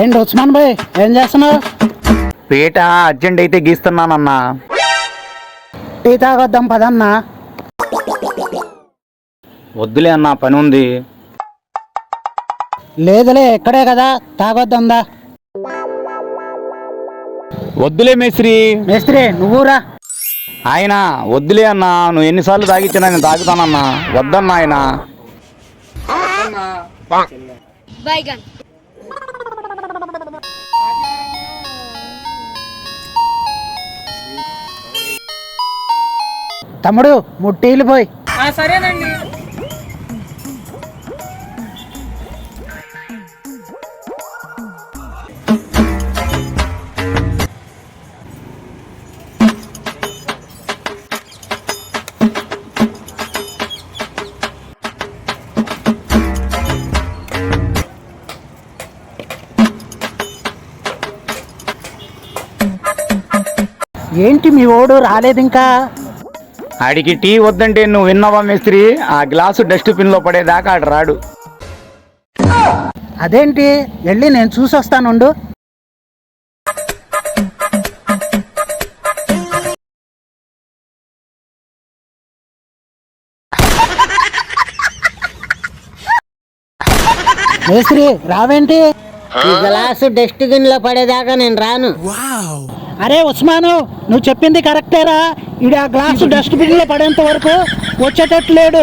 ఏంటి ఉస్మాన్ భాయ్ ఏం చేస్తున్నావు? పీట అర్జెంట్ అయితే గీస్తున్నానన్నా. టీ తాగొద్దాం పదన్నా. వద్దులే అన్నా, పని ఉంది. లేదులే ఇక్కడే కదా, తాగొద్దా. వద్దులే మేస్త్రి. మేస్త్రి నువ్వురా. ఆయన వద్దులే అన్నా, నువ్వు ఎన్నిసార్లు తాగిచ్చినా నేను తాగుతానన్నా. వద్దన్నా ఆయన. తమ్ముడు ముట్టీలు పోయి. సరేనండి. ఏంటి మీ ఓడు రాలేదు ఇంకా? ఆడికి టీ వద్దంటే నువ్వు విన్నావా మేస్త్రి? ఆ గ్లాసు డస్ట్బిన్ లో పడేదాకా ఆడు రాడు. అదేంటి, వెళ్ళి నేను చూసొస్తానుండు. మేస్త్రి రావేంటి? ఈ గ్లాసు డస్ట్బిన్ లో పడేదాకా నేను రాను. అరే ఉస్మాను, నువ్వు చెప్పింది కరెక్టేరా. ఇది ఆ గ్లాసు డస్ట్బిన్ లో పడేంత వరకు వచ్చేటట్టు లేడు.